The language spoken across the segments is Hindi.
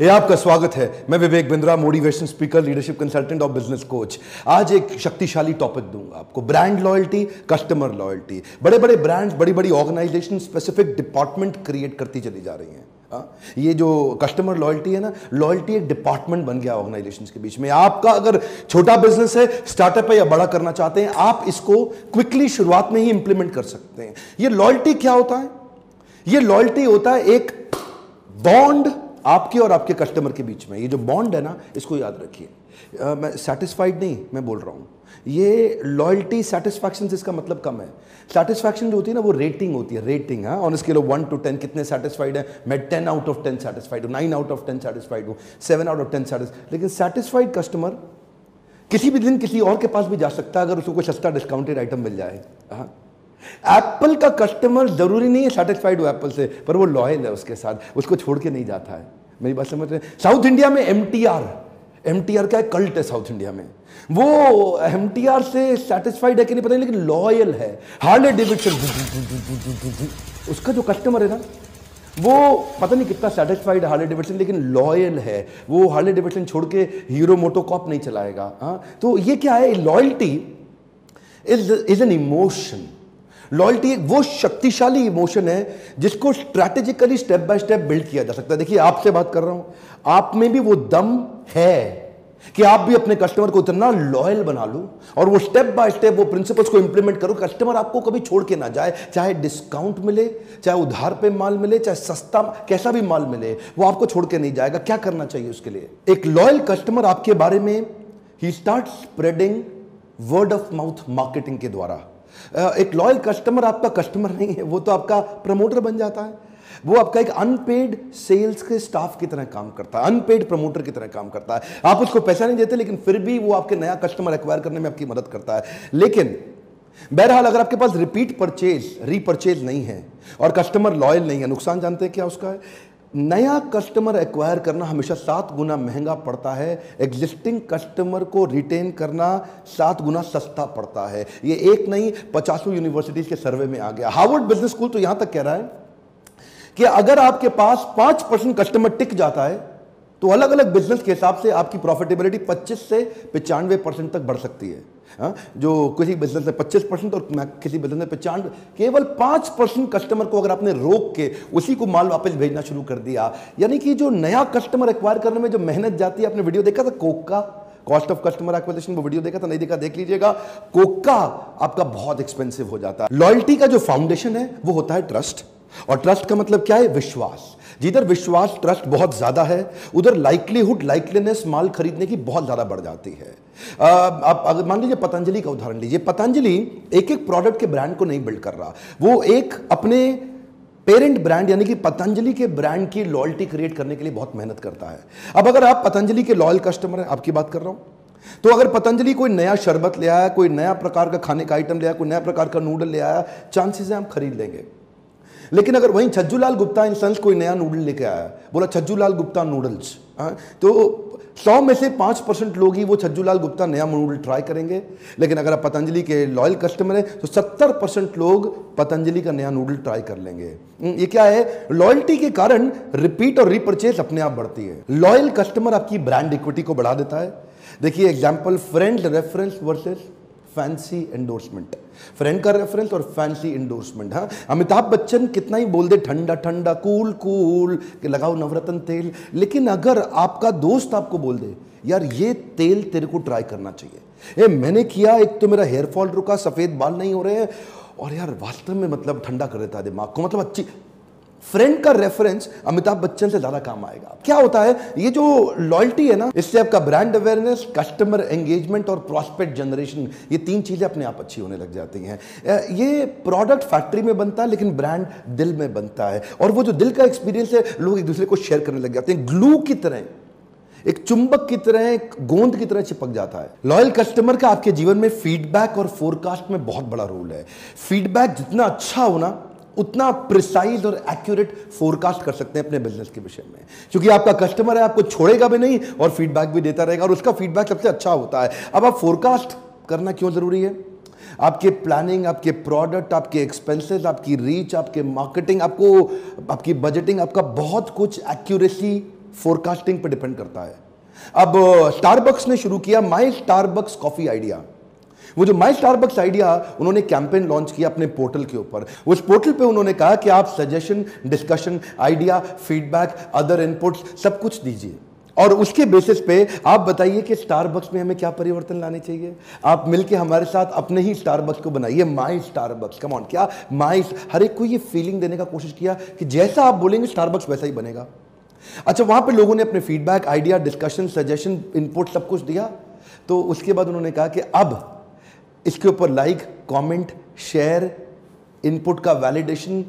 ये आपका स्वागत है। मैं Vivek Bindra, motivation speaker, leadership consultant और बिजनेस कोच। आज एक शक्तिशाली टॉपिक दूंगा आपको, ब्रांड लॉयल्टी, कस्टमर लॉयल्टी। बड़े बड़े ब्रांड्स, बड़ी बड़ी ऑर्गेनाइजेशन स्पेसिफिक डिपार्टमेंट क्रिएट करती चली जा रही हैं। ये जो कस्टमर लॉयल्टी है ना, लॉयल्टी एक डिपार्टमेंट बन गया ऑर्गेनाइजेशन के बीच में। आपका अगर छोटा बिजनेस है, स्टार्टअप है या बड़ा करना चाहते हैं, आप इसको क्विकली शुरुआत में ही इंप्लीमेंट कर सकते हैं। ये लॉयल्टी क्या होता है? ये लॉयल्टी होता है एक बॉन्ड आपके और आपके कस्टमर के बीच में। ये जो बॉन्ड है ना, इसको याद रखिए। मैं सेटिस्फाइड नहीं मैं बोल रहा हूँ, ये लॉयल्टी सेटिस्फैक्शन से इसका मतलब कम है। सेटिस्फैक्शन जो होती है ना, वो रेटिंग होती है, रेटिंग। हाँ, ऑन स्केल ऑफ 1 to 10 कितने सेटिस्फाइड है? मैं 10 out of 10 सेटिस्फाइड हूँ, 9 out of 10 सेटिस्फाइड हूँ, 7 out of 10 सेटिस्फाइड। लेकिन सेटिस्फाइड कस्टमर किसी भी दिन किसी और के पास भी जा सकता है अगर उसको कोई सस्ता डिस्काउंटेड आइटम मिल जाए। हाँ, एप्पल का कस्टमर जरूरी नहीं है सेटिस्फाइड हो एप्पल से, पर वो लॉयल है उसके साथ, उसको छोड़ के नहीं जाता है। मेरी बात समझ रहे हैं? साउथ इंडिया में एमटीआर का एक कल्ट है साउथ इंडिया में। वो एमटीआर से सेटिस्फाइड है कि नहीं पता नहीं, लेकिन लॉयल है। हार्ले डेविडसन, उसका जो कस्टमर है ना, वो पता नहीं कितना सेटिस्फाइड है हार्ले डेविडसन, लेकिन लॉयल है। वो हार्ले डेविडसन छोड़ के हीरो मोटोकॉप नहीं चलाएगा। हाँ, तो ये क्या है? Loyalty is an emotion. Loyalty एक वो शक्तिशाली इमोशन है जिसको strategically step by step build किया जा सकता है। देखिए, आपसे बात कर रहा हूं, आप में भी वो दम है कि आप भी अपने कस्टमर को इतना लॉयल बना लो और वो स्टेप बाय स्टेप वो प्रिंसिपल्स को इंप्लीमेंट करो, कस्टमर आपको कभी छोड़ के ना जाए। चाहे डिस्काउंट मिले, चाहे उधार पे माल मिले, चाहे सस्ता कैसा भी माल मिले, वो आपको छोड़ के नहीं जाएगा। क्या करना चाहिए उसके लिए? एक लॉयल कस्टमर आपके बारे में ही start spreading word of mouth marketing के द्वारा। एक लॉयल कस्टमर आपका कस्टमर नहीं है, वो तो आपका प्रमोटर बन जाता है। वो आपका एक अनपेड सेल्स के स्टाफ की तरह काम करता है, अनपेड प्रमोटर की तरह काम करता है। आप उसको पैसा नहीं देते, लेकिन फिर भी वो आपके नया कस्टमर एक्वायर करने में आपकी मदद करता है। लेकिन बहरहाल, अगर आपके पास रिपीट परचेज, रीपरचेज नहीं है और कस्टमर लॉयल नहीं है, नुकसान जानते हैं क्या उसका है? नया कस्टमर एक्वायर करना हमेशा 7 गुना महंगा पड़ता है, एग्जिस्टिंग कस्टमर को रिटेन करना 7 गुना सस्ता पड़ता है। ये एक नहीं, 50 यूनिवर्सिटीज के सर्वे में आ गया। हार्वर्ड बिजनेस स्कूल तो यहां तक कह रहा है कि अगर आपके पास 5% कस्टमर टिक जाता है तो अलग अलग बिजनेस के हिसाब से आपकी प्रॉफिटेबिलिटी 25 से 95% तक बढ़ सकती है। हाँ, जो किसी बिजनेस में 25% और किसी बिजनेस में 95, केवल 5% कस्टमर को अगर आपने रोक के उसी को माल वापस भेजना शुरू कर दिया, यानी कि जो नया कस्टमर एक्वायर करने में जो मेहनत जाती है। आपने वीडियो देखा था कोक का, कॉस्ट ऑफ कस्टमर एक्विजिशन, वो वीडियो देखा था? नहीं देखा, देख लीजिएगा। कोक का आपका बहुत एक्सपेंसिव हो जाता है। लॉयल्टी का जो फाउंडेशन है वो होता है ट्रस्ट, और ट्रस्ट का मतलब क्या है? विश्वास। जिधर विश्वास, ट्रस्ट बहुत ज्यादा है, उधर लाइक्लीहुड, लाइकलीनेस माल खरीदने की बहुत ज्यादा बढ़ जाती है। आप अगर मान लीजिए पतंजलि का उदाहरण लीजिए। पतंजलि एक एक प्रोडक्ट के ब्रांड को नहीं बिल्ड कर रहा, वो एक अपने पेरेंट ब्रांड यानी कि पतंजलि के ब्रांड की लॉयल्टी क्रिएट करने के लिए बहुत मेहनत करता है। अब अगर आप पतंजलि के लॉयल कस्टमर हैं, आपकी बात कर रहा हूं, तो अगर पतंजलि कोई नया शरबत ले आया, कोई नया प्रकार का खाने का आइटम ले आया, कोई नया प्रकार का नूडल ले आया, चांसेस है आप खरीद लेंगे। लेकिन अगर वहीं छज्जूलाल गुप्ता एंड सन्स कोई नया नूडल लेके आया, बोला छज्जूलाल गुप्ता नूडल्स, तो 100 में से 5% लोग ही वो छज्जूलाल गुप्ता नया नूडल ट्राई करेंगे। लेकिन अगर आप पतंजलि के लॉयल कस्टमर हैं तो 70% लोग पतंजलि का नया नूडल ट्राई कर लेंगे। ये क्या है? लॉयल्टी के कारण रिपीट और रीपरचेज अपने आप बढ़ती है। लॉयल कस्टमर आपकी ब्रांड इक्विटी को बढ़ा देता है। देखिए example, friend reference versus fancy endorsement. Friend का रेफरेंस और फैंसी एंडोर्समेंट। हाँ, अमिताभ बच्चन कितना ही बोल दे ठंडा ठंडा कूल कूल कि लगाओ नवरत्न तेल, लेकिन अगर आपका दोस्त आपको बोल दे यार ये तेल तेरे को ट्राई करना चाहिए, मैंने किया, एक तो मेरा हेयर फॉल रुका, सफेद बाल नहीं हो रहे हैं, और यार वास्तव में मतलब ठंडा कर देता है दिमाग को, मतलब अच्छी। फ्रेंड का रेफरेंस अमिताभ बच्चन से ज्यादा काम आएगा। क्या होता है? ये जो लॉयल्टी है ना, इससे आपका ब्रांड अवेयरनेस, कस्टमर एंगेजमेंट और प्रॉस्पेक्ट जनरेशन, ये 3 चीजें अपने आप अच्छी होने लग जाती हैं। ये प्रोडक्ट फैक्ट्री में बनता है, लेकिन ब्रांड दिल में बनता है, और वो जो दिल का एक्सपीरियंस है लोग एक दूसरे को शेयर करने लग जाते हैं। ग्लू की तरह, एक चुंबक की तरह, एक गोंद की तरह चिपक जाता है। लॉयल कस्टमर का आपके जीवन में फीडबैक और फोरकास्ट में बहुत बड़ा रोल है। फीडबैक जितना अच्छा होना, उतना प्रिसाइज और एक्यूरेट फोरकास्ट कर सकते हैं अपने बिजनेस के विषय में, क्योंकि आपका कस्टमर है, आपको छोड़ेगा भी नहीं और फीडबैक भी देता रहेगा, और उसका फीडबैक सबसे अच्छा होता है। अब आप फोरकास्ट करना क्यों जरूरी है? आपके प्लानिंग, आपके प्रोडक्ट, आपके एक्सपेंसेस, आपकी रीच, आपके मार्केटिंग, आपकी बजटिंग, आपका बहुत कुछ एक्यूरेसी फोरकास्टिंग पे डिपेंड करता है। अब स्टारबक्स ने शुरू किया माई स्टारबक्स कॉफी आइडिया। वो जो माई स्टारबक्स आइडिया, उन्होंने कैंपेन लॉन्च किया अपने पोर्टल के ऊपर। उस पोर्टल पे उन्होंने कहा कि आप suggestion, discussion, idea, feedback, other inputs सब कुछ दीजिए और उसके बेसिस पे आप बताइए कि स्टारबक्स में हमें क्या परिवर्तन लाने चाहिए। आप मिलके हमारे साथ अपने ही स्टारबक्स को बनाइए, माई स्टारबक्स। कम ऑन, क्या माई, हर एक को ये फीलिंग देने का कोशिश किया कि जैसा आप बोलेंगे स्टारबक्स वैसा ही बनेगा। अच्छा, वहां पे लोगों ने अपने feedback, idea, discussion, suggestion, input सब कुछ दिया। तो उसके बाद उन्होंने कहा कि अब इसके ऊपर लाइक, कमेंट, शेयर, इनपुट का वैलिडेशन,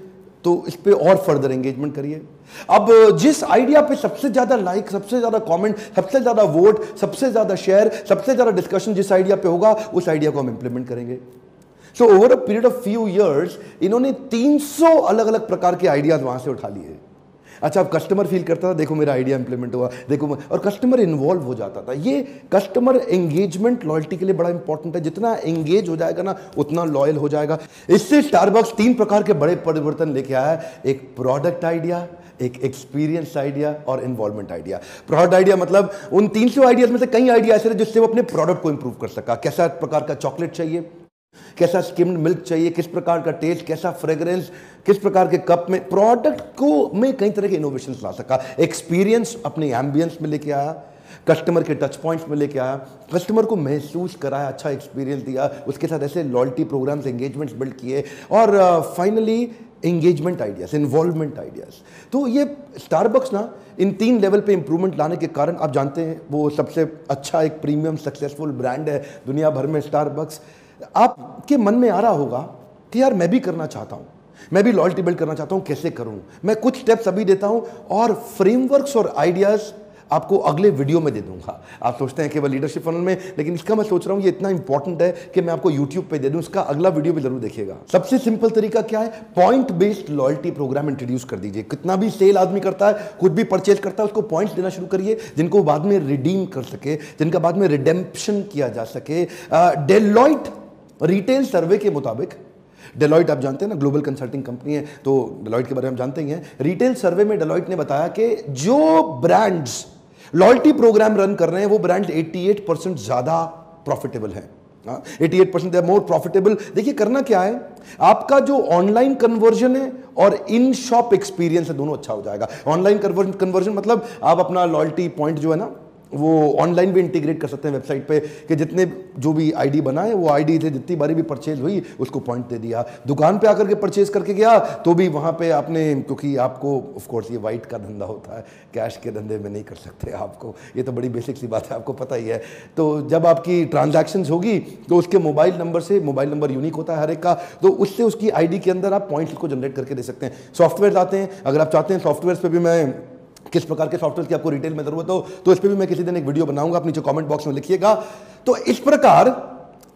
तो इस पे और फर्दर एंगेजमेंट करिए। अब जिस आइडिया पे सबसे ज्यादा लाइक, सबसे ज्यादा कमेंट, सबसे ज्यादा वोट, सबसे ज्यादा शेयर, सबसे ज्यादा डिस्कशन जिस आइडिया पे होगा, उस आइडिया को हम इंप्लीमेंट करेंगे। So over a period of few years इन्होंने 300 अलग अलग प्रकार के आइडियाज वहां से उठा लिए। अच्छा, अब कस्टमर फील करता था, देखो मेरा आइडिया इंप्लीमेंट हुआ, देखो, और कस्टमर इन्वॉल्व हो जाता था। ये कस्टमर एंगेजमेंट लॉयल्टी के लिए बड़ा इंपॉर्टेंट है। जितना एंगेज हो जाएगा ना, उतना लॉयल हो जाएगा। इससे स्टारबक्स 3 प्रकार के बड़े परिवर्तन लेके आया है। एक प्रोडक्ट आइडिया, एक एक्सपीरियंस आइडिया और इन्वॉल्वमेंट आइडिया। प्रोडक्ट आइडिया मतलब उन 300 आइडियाज में से कई आइडिया ऐसे थे जिससे वो अपने प्रोडक्ट को इंप्रूव कर सका। कैसा प्रकार का चॉकलेट चाहिए, कैसा स्किम्ड मिल्क चाहिए, किस प्रकार का टेस्ट, कैसा फ्रेग्रेंस, किस प्रकार के कप में, प्रोडक्ट को में कई तरह के इनोवेशन ला सका। एक्सपीरियंस अपने एम्बियंस में लेके आया, कस्टमर के टच पॉइंट्स में लेके आया, कस्टमर को महसूस कराया, अच्छा एक्सपीरियंस दिया, उसके साथ ऐसे लॉयल्टी प्रोग्राम्स, एंगेजमेंट्स बिल्ड किए, और finally engagement ideas, involvement ideas. तो ये स्टारबक्स ना इन 3 लेवल पे इंप्रूवमेंट लाने के कारण आप जानते हैं वो सबसे अच्छा एक प्रीमियम सक्सेसफुल ब्रांड है दुनिया भर में, स्टारबक्स। आपके मन में आ रहा होगा कि यार मैं भी करना चाहता हूं, मैं भी लॉयल्टी बिल्ड करना चाहता हूं, कैसे करूं? मैं कुछ स्टेप्स अभी देता हूं और फ्रेमवर्क्स और आइडियाज आपको अगले वीडियो में दे दूंगा। आप सोचते हैं केवल लीडरशिप फनल में, लेकिन इसका मैं सोच रहा हूं ये इतना इंपॉर्टेंट है कि मैं आपको यूट्यूब पे दे दूं। इसका अगला वीडियो भी जरूर देखिएगा। सबसे सिंपल तरीका क्या है? Point based loyalty program introduce कर दीजिए। कितना भी सेल आदमी करता है, कुछ भी परचेज करता है, उसको पॉइंट्स देना शुरू करिए जिनको बाद में रिडीम कर सके, जिनका बाद में रिडेम्पशन किया जा सके। डेलॉयट रिटेल सर्वे के मुताबिक, डेलॉयट आप जानते हैं ना, ग्लोबल कंसल्टिंग कंपनी है, तो डेलॉयट के बारे में हम जानते ही हैं। रिटेल सर्वे में डेलॉयट ने बताया कि जो ब्रांड्स लॉयल्टी प्रोग्राम रन कर रहे हैं वो ब्रांड्स 88% ज्यादा प्रॉफिटेबल हैं। 88% दे आर मोर प्रॉफिटेबल। देखिए करना क्या है, आपका जो ऑनलाइन कन्वर्जन है और इन शॉप एक्सपीरियंस है, दोनों अच्छा हो जाएगा। ऑनलाइन कन्वर्जन मतलब आप अपना लॉयल्टी पॉइंट जो है ना, वो ऑनलाइन भी इंटीग्रेट कर सकते हैं वेबसाइट पे, कि जितने जो भी आईडी बनाए वो आईडी से जितनी बारी भी परचेज हुई उसको पॉइंट दे दिया। दुकान पे आकर के परचेज करके गया तो भी वहाँ पे आपने, क्योंकि आपको ऑफ कोर्स ये वाइट का धंधा होता है, कैश के धंधे में नहीं कर सकते आपको, ये तो बड़ी बेसिक सी बात है, आपको पता ही है। तो जब आपकी ट्रांजैक्शंस होगी तो उसके मोबाइल नंबर से, मोबाइल नंबर यूनिक होता है हर एक का, तो उससे उसकी आईडी के अंदर आप पॉइंट्स को जनरेट करके दे सकते हैं। सॉफ्टवेयर आते हैं, अगर आप चाहते हैं सॉफ्टवेयर पे भी मैं किस प्रकार के सॉफ्टवेयर की आपको रिटेल में जरूरत हो तो इस पे भी मैं किसी दिन एक वीडियो बनाऊंगा, आप नीचे कमेंट बॉक्स में लिखिएगा। तो इस प्रकार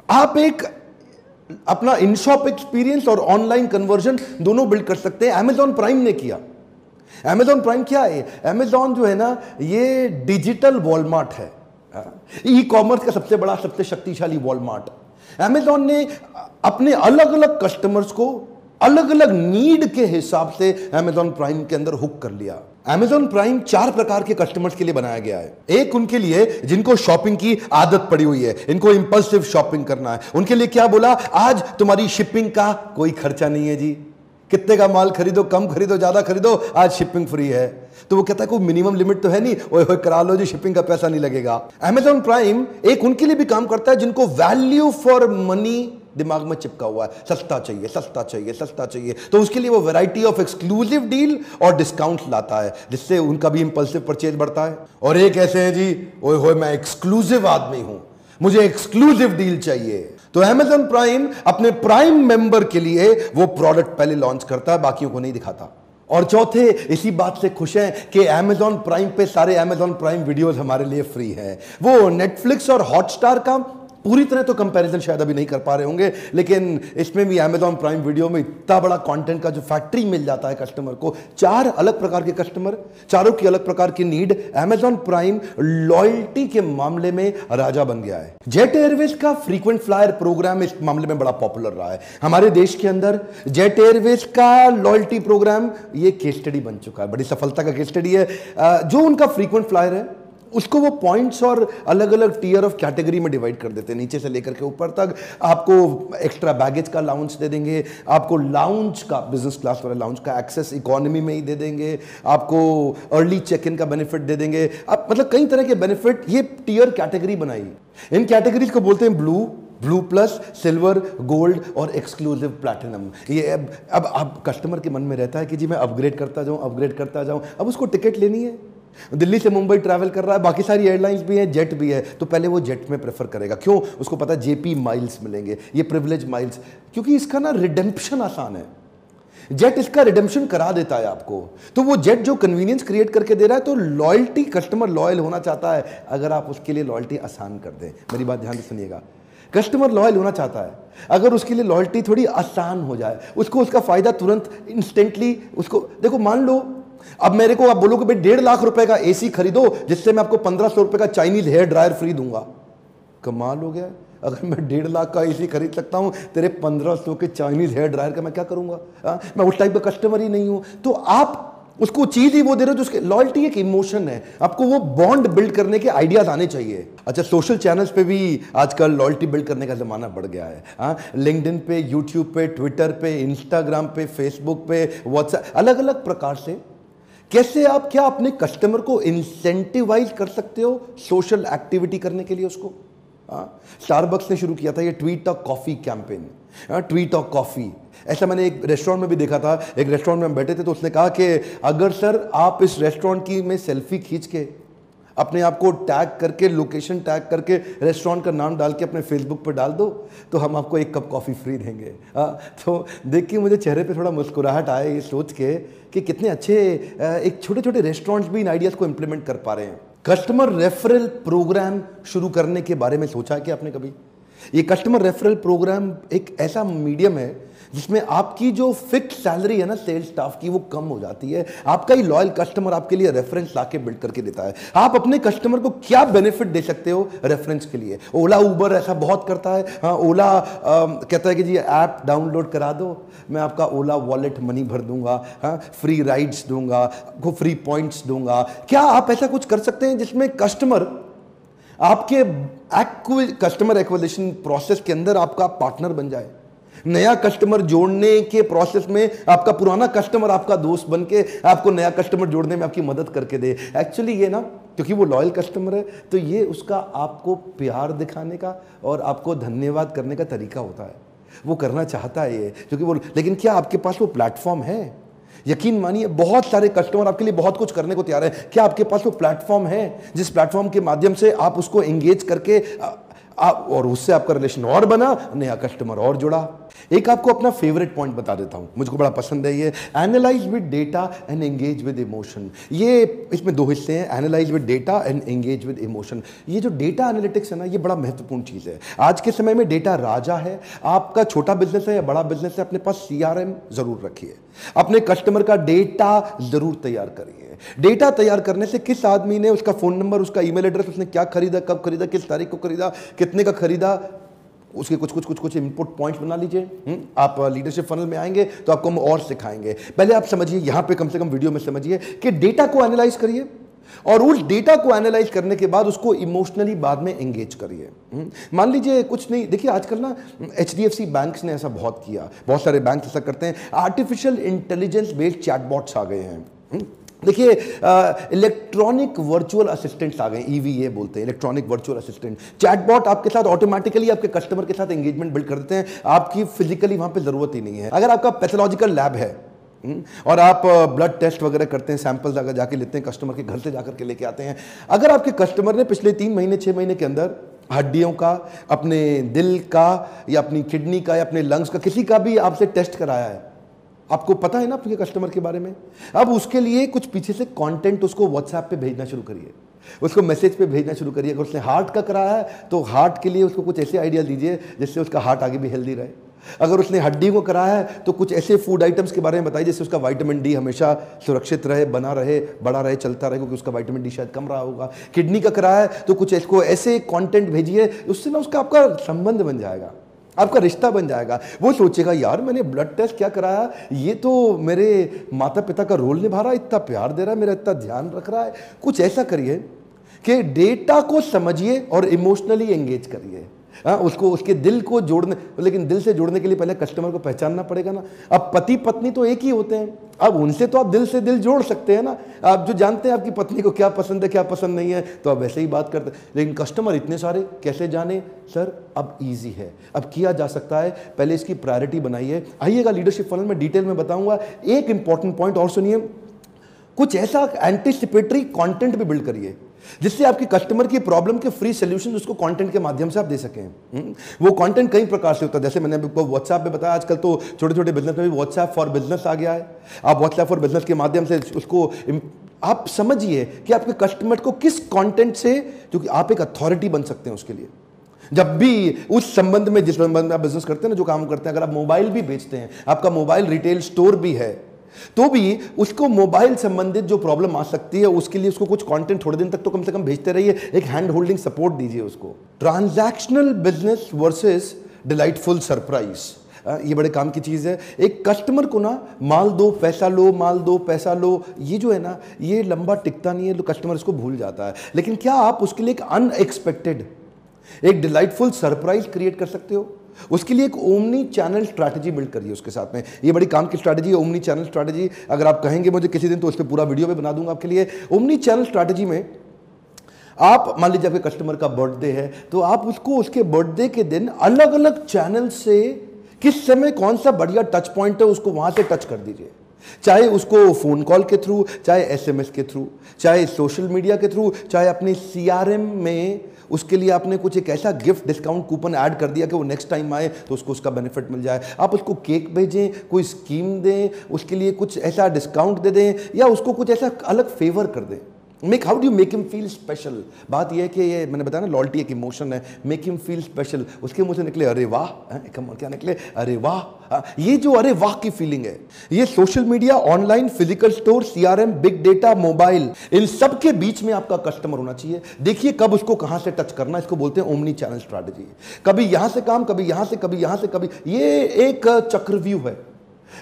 आप एक अपना इन शॉप एक्सपीरियंस और ऑनलाइन कन्वर्जन दोनों बिल्ड कर सकते हैं। अमेजॉन प्राइम ने किया। अमेजॉन प्राइम क्या है? अमेजॉन जो है ना, ये डिजिटल वॉलमार्ट है, ई कॉमर्स का सबसे बड़ा, सबसे शक्तिशाली वॉलमार्ट। अमेजॉन ने अपने अलग अलग कस्टमर्स को अलग अलग नीड के हिसाब से अमेजॉन प्राइम के अंदर हुक कर लिया। अमेजॉन प्राइम 4 प्रकार के कस्टमर्स के लिए बनाया गया है। एक उनके लिए जिनको शॉपिंग की आदत पड़ी हुई है, इनको इंपल्सिव शॉपिंग करना है, उनके लिए क्या बोला, आज तुम्हारी शिपिंग का कोई खर्चा नहीं है जी, कितने का माल खरीदो, कम खरीदो, ज्यादा खरीदो, आज शिपिंग फ्री है। तो वो कहता है कोई मिनिमम लिमिट तो है नहीं, ओए होए करा लो जी, शिपिंग का पैसा नहीं लगेगा। अमेजॉन प्राइम एक उनके लिए भी काम करता है जिनको वैल्यू फॉर मनी दिमाग में चिपका हुआ है, सस्ता चाहिए, सस्ता चाहिए, सस्ता चाहिए, तो उसके लिए वो वैरायटी ऑफ एक्सक्लूसिव डील और डिस्काउंट लाता है, जिससे उनका भी इंपल्सिव परचेज बढ़ता है। और एक ऐसे हैं जी, ओए होए मैं एक्सक्लूसिव आदमी हूं, मुझे एक्सक्लूसिव डील चाहिए। तो अमेजॉन प्राइम अपने प्राइम मेंबर के लिए वो प्रोडक्ट पहले लॉन्च करता है, बाकियों को नहीं दिखाता। और चौथे इसी बात से खुश हैं कि अमेजॉन प्राइम पे सारे अमेजॉन प्राइम वीडियोस हमारे लिए फ्री हैं। वो नेटफ्लिक्स और हॉटस्टार का पूरी तरह तो कंपैरिजन शायद अभी नहीं कर पा रहे होंगे, लेकिन इसमें भी Amazon प्राइम वीडियो में इतना बड़ा कंटेंट का जो फैक्ट्री मिल जाता है कस्टमर को, 4 अलग प्रकार के कस्टमर, चारों की अलग प्रकार की नीड। Amazon प्राइम लॉयल्टी के मामले में राजा बन गया है। जेट एयरवेज का फ्रीक्वेंट फ्लायर प्रोग्राम इस मामले में बड़ा पॉपुलर रहा है हमारे देश के अंदर। जेट एयरवेज का लॉयल्टी प्रोग्राम ये केस स्टडी बन चुका है, बड़ी सफलता का केस स्टडी है। जो उनका फ्रीक्वेंट फ्लायर है उसको वो पॉइंट्स और अलग अलग टीयर ऑफ कैटेगरी में डिवाइड कर देते हैं, नीचे से लेकर के ऊपर तक। आपको एक्स्ट्रा बैगेज का लाउंज दे देंगे, आपको लाउंज का, बिजनेस क्लास वाला लाउंज का एक्सेस इकोनॉमी में ही दे देंगे, आपको अर्ली चेक इन का बेनिफिट दे देंगे। अब मतलब कई तरह के बेनिफिट, ये टीयर कैटेगरी बनाई। इन कैटेगरीज को बोलते हैं ब्लू प्लस, सिल्वर, गोल्ड और एक्सक्लूसिव प्लैटिनम। ये अब कस्टमर के मन में रहता है कि जी मैं अपग्रेड करता जाऊं। अब उसको टिकट लेनी है, दिल्ली से मुंबई ट्रैवल कर रहा है, बाकी सारी एयरलाइंस भी हैं, जेट भी है, तो पहले वो जेट में प्रेफर करेगा। क्यों? उसको पता है जेपी माइल्स मिलेंगे, ये प्रिविलेज माइल्स, क्योंकि इसका ना रिडेम्पशन आसान है। जेट इसका रिडेम्पशन करा देता है आपको, तो वो जेट जो कन्वीनियंस क्रिएट करके दे रहा है, तो लॉयल्टी, कस्टमर लॉयल होना चाहता है अगर आप उसके लिए लॉयल्टी आसान कर दें। मेरी बात ध्यान से सुनिएगा, कस्टमर लॉयल होना चाहता है अगर उसके लिए लॉयल्टी थोड़ी आसान हो जाए, उसको उसका फायदा तुरंत इंस्टेंटली उसको। देखो मान लो अब मेरे को आप बोलो कि भाई 1.5 लाख रुपए का एसी खरीदो जिससे मैं आपको 1500 रुपए का चाइनीज हेयर ड्रायर फ्री दूंगा। कमाल हो गया। अगर मैं 1.5 लाख का एसी खरीद सकता हूं, तेरे 1500 के चाइनीज हेयर ड्रायर का मैं क्या करूंगा? मैं उस टाइप का कस्टमर ही नहीं हूं। तो आप उसको चीज ही वो दे रहे हो जो उसके, लॉयल्टी एक इमोशन है, आपको वो बॉन्ड बिल्ड करने के आइडियाज आने चाहिए। अच्छा, सोशल चैनल्स पे भी आजकल लॉयल्टी बिल्ड करने का जमाना बढ़ गया है। लिंक्डइन पे, यूट्यूब पे, ट्विटर पे, इंस्टाग्राम पे, फेसबुक पे, व्हाट्सएप, अलग अलग प्रकार से कैसे आप क्या अपने कस्टमर को इंसेंटिवाइज कर सकते हो सोशल एक्टिविटी करने के लिए उसको। स्टारबक्स ने शुरू किया था ये tweet a coffee campaign, tweet a coffee. ऐसा मैंने एक रेस्टोरेंट में भी देखा था, एक रेस्टोरेंट में हम बैठे थे तो उसने कहा कि अगर सर आप इस रेस्टोरेंट की में सेल्फी खींच के अपने आप को टैग करके, लोकेशन टैग करके, रेस्टोरेंट का नाम डाल के अपने फेसबुक पर डाल दो तो हम आपको 1 कप कॉफ़ी फ्री देंगे। तो देख के मुझे चेहरे पे थोड़ा मुस्कुराहट आया ये सोच के कि कितने अच्छे एक छोटे छोटे रेस्टोरेंट्स भी इन आइडियाज़ को इम्प्लीमेंट कर पा रहे हैं। कस्टमर रेफरल प्रोग्राम शुरू करने के बारे में सोचा है कि आपने कभी? ये कस्टमर रेफरल प्रोग्राम एक ऐसा मीडियम है जिसमें आपकी जो फिक्स सैलरी है ना सेल्स स्टाफ की, वो कम हो जाती है। आपका ही लॉयल कस्टमर आपके लिए रेफरेंस लाके बिल्ड करके देता है। आप अपने कस्टमर को क्या बेनिफिट दे सकते हो रेफरेंस के लिए? ओला उबर ऐसा बहुत करता है। हाँ, ओला कहता है कि जी ऐप डाउनलोड करा दो, मैं आपका ओला वॉलेट मनी भर दूंगा, हाँ, फ्री राइड्स दूंगा, आपको फ्री पॉइंट्स दूंगा। क्या आप ऐसा कुछ कर सकते हैं जिसमें कस्टमर आपके कस्टमर एक्विजिशन प्रोसेस के अंदर आपका पार्टनर बन जाए? नया कस्टमर जोड़ने के प्रोसेस में आपका पुराना कस्टमर आपका दोस्त बन के आपको नया कस्टमर जोड़ने में आपकी मदद करके दे। एक्चुअली ये ना, क्योंकि वो लॉयल कस्टमर है, तो ये उसका आपको प्यार दिखाने का और आपको धन्यवाद करने का तरीका होता है। वो करना चाहता है ये, क्योंकि वो, लेकिन क्या आपके पास वो प्लेटफॉर्म है? यकीन मानिए बहुत सारे कस्टमर आपके लिए बहुत कुछ करने को तैयार है। क्या आपके पास वो प्लेटफॉर्म है जिस प्लेटफॉर्म के माध्यम से आप उसको एंगेज करके और उससे आपका रिलेशन और बना, नया कस्टमर और जुड़ा? एक आपको अपना फेवरेट पॉइंट बता देता हूं, मुझको बड़ा पसंद है ये, analyse with data and engage with emotion. ये इसमें 2 हिस्से हैं, analyse with data and engage with emotion. ये जो डेटा एनालिटिक्स है ना, ये बड़ा महत्वपूर्ण चीज है। आज के समय में डेटा राजा है। आपका छोटा बिजनेस है या बड़ा बिजनेस है, अपने पास CRM जरूर रखिए, अपने कस्टमर का डेटा जरूर तैयार करिए। डेटा तैयार करने से किस आदमी ने, उसका फोन नंबर, उसका ईमेल एड्रेस, उसने क्या खरीदा, कब खरीदा, किस तारीख को खरीदा, कितने का खरीदा, उसके कुछ इनपुट पॉइंट्स बना लीजिए। आप लीडरशिप फनल में आएंगे तो आपको हम और सिखाएंगे। पहले आप समझिए, यहां पे कम से कम वीडियो में समझिए कि डेटा को एनालाइज करिए और उस डेटा को एनालाइज करने के बाद उसको इमोशनली बाद में एंगेज करिए। मान लीजिए कुछ नहीं, देखिए आजकल ना HDFC बैंक्स ने ऐसा बहुत किया, बहुत सारे बैंक ऐसा करते हैं। आर्टिफिशियल इंटेलिजेंस बेस्ड चैटबॉट्स आ गए हैं। देखिए इलेक्ट्रॉनिक वर्चुअल असिस्टेंट्स आ गए, EVA बोलते हैं, इलेक्ट्रॉनिक वर्चुअल असिस्टेंट। चैटबॉट आपके साथ ऑटोमेटिकली आपके कस्टमर के साथ एंगेजमेंट बिल्ड कर देते हैं, आपकी फिजिकली वहां पे जरूरत ही नहीं है। अगर आपका पैथोलॉजिकल लैब है और आप ब्लड टेस्ट वगैरह करते हैं, सैंपल्स अगर जाके लेते हैं, कस्टमर के घर से जाकर के लेके आते हैं, अगर आपके कस्टमर ने पिछले 3 महीने 6 महीने के अंदर हड्डियों का, अपने दिल का या अपनी किडनी का या अपने लंग्स का, किसी का भी आपसे टेस्ट कराया है, आपको पता है ना आपके कस्टमर के बारे में, अब उसके लिए कुछ पीछे से कंटेंट उसको व्हाट्सएप पे भेजना शुरू करिए। उसको मैसेज पे भेजना शुरू करिए। अगर उसने हार्ट का कराया है तो हार्ट के लिए उसको कुछ ऐसे आइडिया दीजिए जिससे उसका हार्ट आगे भी हेल्दी रहे। अगर उसने हड्डी को कराया है तो कुछ ऐसे फूड आइटम्स के बारे में बताइए जिससे उसका विटामिन डी हमेशा सुरक्षित रहे, बना रहे, बड़ा रहे, चलता रहे, क्योंकि उसका विटामिन डी शायद कम रहा होगा। किडनी का कराया है तो कुछ इसको ऐसे कंटेंट भेजिए, उससे ना उसका आपका संबंध बन जाएगा, आपका रिश्ता बन जाएगा। वो सोचेगा यार मैंने ब्लड टेस्ट क्या कराया, ये तो मेरे माता पिता का रोल निभा रहा है, इतना प्यार दे रहा है, मेरा इतना ध्यान रख रहा है। कुछ ऐसा करिए कि डेटा को समझिए और इमोशनली एंगेज करिए। उसको उसके दिल को जोड़ने, लेकिन दिल से जोड़ने के लिए पहले कस्टमर को पहचानना पड़ेगा ना। अब पति पत्नी तो एक ही होते हैं, अब उनसे तो आप दिल से दिल जोड़ सकते हैं ना। आप जो जानते हैं आपकी पत्नी को क्या पसंद है क्या पसंद नहीं है, तो आप वैसे ही बात करते हैं। लेकिन कस्टमर इतने सारे कैसे जाने सर? अब ईजी है, अब किया जा सकता है। पहले इसकी प्रायोरिटी बनाइए। आइएगा लीडरशिप फनल में डिटेल में बताऊंगा। एक इंपॉर्टेंट पॉइंट और सुनिए, कुछ ऐसा एंटीसिपेटरी कंटेंट भी बिल्ड करिए जिससे आपकी कस्टमर की प्रॉब्लम के फ्री सॉल्यूशन उसको कंटेंट के माध्यम से आप दे सकें। वो कंटेंट कई प्रकार से होता है, जैसे मैंने आपको व्हाट्सएप पे बताया, आजकल तो छोटे छोटे बिजनेस में भी व्हाट्सएप फॉर बिजनेस आ गया है। आप व्हाट्सएप फॉर बिजनेस के माध्यम से उसको आप समझिए कि आपके कस्टमर को किस कंटेंट से, क्योंकि आप एक अथॉरिटी बन सकते हैं उसके लिए। जब भी उस संबंध में, जिस संबंध में आप बिजनेस करते हैं ना, जो काम करते हैं, अगर आप मोबाइल भी बेचते हैं, आपका मोबाइल रिटेल स्टोर भी है, तो भी उसको मोबाइल संबंधित जो प्रॉब्लम आ सकती है उसके लिए उसको कुछ कंटेंट थोड़े दिन तक तो कम से कम भेजते रहिए, एक हैंड होल्डिंग सपोर्ट दीजिए उसको। Transactional business versus delightful surprise, ये बड़े काम की चीज है। एक कस्टमर को ना माल दो पैसा लो, माल दो पैसा लो, ये जो है ना, ये लंबा टिकता नहीं है, तो कस्टमर इसको भूल जाता है। लेकिन क्या आप उसके लिए एक अनएक्सपेक्टेड, एक डिलाइटफुल सरप्राइज क्रिएट कर सकते हो? उसके लिए एक ओमनी चैनल स्ट्रैटेजी बिल्ड करिए उसके साथ में। ये बड़ी काम की स्ट्रैटेजी है ओमनी चैनल स्ट्रैटेजी। अगर आप कहेंगे मुझे किसी दिन तो उस पर पूरा वीडियो भी बना दूंगा आपके लिए। ओमनी चैनल स्ट्रैटेजी में आप मान लीजिए आपके कस्टमर का बर्थडे है, तो आप उसको उसके बर्थडे के दिन अलग अलग चैनल से किस समय कौन सा बढ़िया टच पॉइंट है उसको वहां से टच कर दीजिए। चाहे उसको फोन कॉल के थ्रू, चाहे एसएमएस के थ्रू, चाहे सोशल मीडिया के थ्रू, चाहे अपने सीआरएम में उसके लिए आपने कुछ एक ऐसा गिफ्ट डिस्काउंट कूपन ऐड कर दिया कि वो नेक्स्ट टाइम आए तो उसको उसका बेनिफिट मिल जाए। आप उसको केक भेजें, कोई स्कीम दें, उसके लिए कुछ ऐसा डिस्काउंट दे दें, या उसको कुछ ऐसा अलग फेवर कर दें। How do make him feel special? बात यह है कि ये मैंने बताया ना, लॉयल्टी एक इमोशन है। मेक हिम फील स्पेशल, उसके मुंह से निकले अरे वाह, क्या निकले अरे वाह। ये जो अरे वाह की फीलिंग है, ये social media, online, physical store, CRM, big data, mobile, इन सब के बीच में आपका कस्टमर होना चाहिए। देखिए कब उसको कहां से टच करना, इसको बोलते हैं ओमनी चैनल स्ट्रैटेजी। कभी यहां से काम, कभी यहां से, कभी यहां से, कभी ये एक चक्रव्यूह है।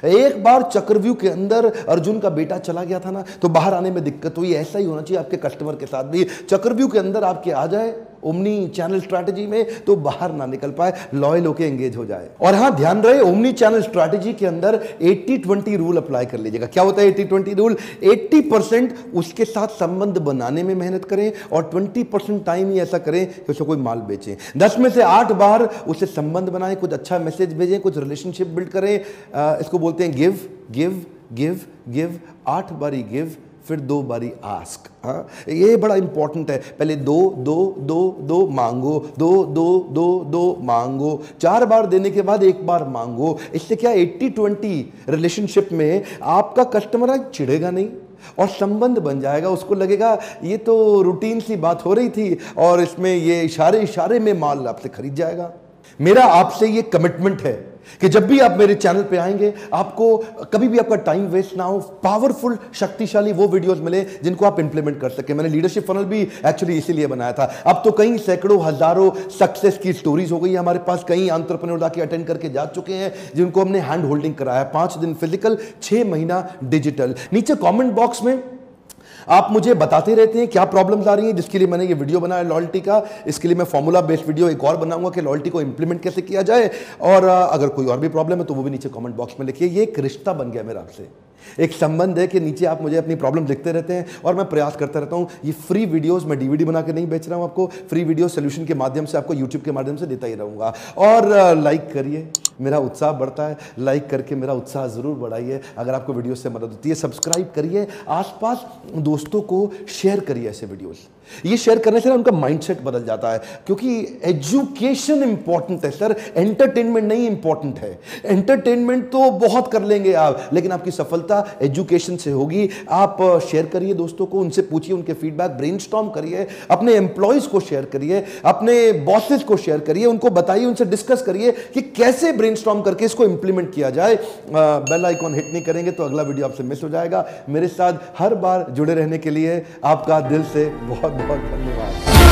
एक बार चक्रव्यूह के अंदर अर्जुन का बेटा चला गया था ना, तो बाहर आने में दिक्कत हुई। ऐसा ही होना चाहिए आपके कस्टमर के साथ भी। चक्रव्यूह के अंदर आपके आ जाए ओमनी चैनल स्ट्रैटेजी में, तो बाहर ना निकल पाए, लॉयल होके एंगेज हो जाए। और हाँ, ध्यान रहे ओमनी चैनल स्ट्रैटेजी के अंदर 80-20 रूल अप्लाई कर लीजिएगा। क्या होता है 80-20 रूल? 80% उसके साथ संबंध बनाने में मेहनत करें और 20% टाइम ही ऐसा करें कि उसे कोई माल बेचें। 10 में से 8 बार उससे संबंध बनाएं, कुछ अच्छा मैसेज भेजें, कुछ रिलेशनशिप बिल्ड करें। इसको बोलते हैं गिव गिव गिव गिव। 8 बारी गिव, फिर 2 बारी आस्क। हाँ, ये बड़ा इंपॉर्टेंट है। पहले दो दो दो दो मांगो, दो दो दो दो मांगो, 4 बार देने के बाद 1 बार मांगो। इससे क्या 80-20 रिलेशनशिप में आपका कस्टमर चिढ़ेगा नहीं और संबंध बन जाएगा। उसको लगेगा ये तो रूटीन सी बात हो रही थी और इसमें ये इशारे इशारे में माल आपसे खरीद जाएगा। मेरा आपसे ये कमिटमेंट है कि जब भी आप मेरे चैनल पे आएंगे, आपको कभी भी आपका टाइम वेस्ट ना हो, पावरफुल, शक्तिशाली वो वीडियोस मिले जिनको आप इंप्लीमेंट कर सके। मैंने लीडरशिप फनल भी एक्चुअली इसीलिए बनाया था। अब तो कई सैकड़ों हजारों सक्सेस की स्टोरीज हो गई है हमारे पास। कई एंटरप्रेन्योर आके अटेंड करके जा चुके हैं जिनको हमने हैंड होल्डिंग कराया। 5 दिन फिजिकल, 6 महीना डिजिटल। नीचे कॉमेंट बॉक्स में आप मुझे बताते रहते हैं क्या प्रॉब्लम्स आ रही हैं, जिसके लिए मैंने ये वीडियो बनाया लॉयल्टी का। इसके लिए मैं फॉर्मूला बेस्ड वीडियो एक और बनाऊंगा कि लॉयल्टी को इंप्लीमेंट कैसे किया जाए। और अगर कोई और भी प्रॉब्लम है तो वो भी नीचे कमेंट बॉक्स में लिखिए। ये एक रिश्ता बन गया मेरा आपसे, एक संबंध है कि नीचे आप मुझे अपनी प्रॉब्लम लिखते रहते हैं और मैं प्रयास करता रहता हूं। ये फ्री वीडियोस मैं डीवीडी बना के नहीं बेच रहा हूं आपको, फ्री वीडियो सोल्यूशन के माध्यम से आपको यूट्यूब के माध्यम से देता ही रहूंगा। और लाइक करिए, मेरा उत्साह बढ़ता है। लाइक करके मेरा उत्साह जरूर बढ़ाइए अगर आपको वीडियो से मदद होती है। सब्सक्राइब करिए, आसपास दोस्तों को शेयर करिए ऐसे वीडियोस। ये शेयर करने से ना उनका माइंडसेट बदल जाता है, क्योंकि एजुकेशन इंपॉर्टेंट है सर, एंटरटेनमेंट नहीं इंपॉर्टेंट है। एंटरटेनमेंट तो बहुत कर लेंगे आप, लेकिन आपकी सफलता एजुकेशन से होगी। आप शेयर करिए दोस्तों को, उनसे पूछिए उनके फीडबैक, ब्रेनस्टॉर्म करिए, अपने एम्प्लॉयज को शेयर करिए, अपने बॉसेस को शेयर करिए, उनको बताइए, उनसे डिस्कस करिए कि कैसे ब्रेनस्टॉर्म करके इसको इंप्लीमेंट किया जाए। बेल आइकॉन हिट नहीं करेंगे तो अगला वीडियो आपसे मिस हो जाएगा। मेरे साथ हर बार जुड़े रहने के लिए आपका दिल से बहुत बहुत धन्यवाद।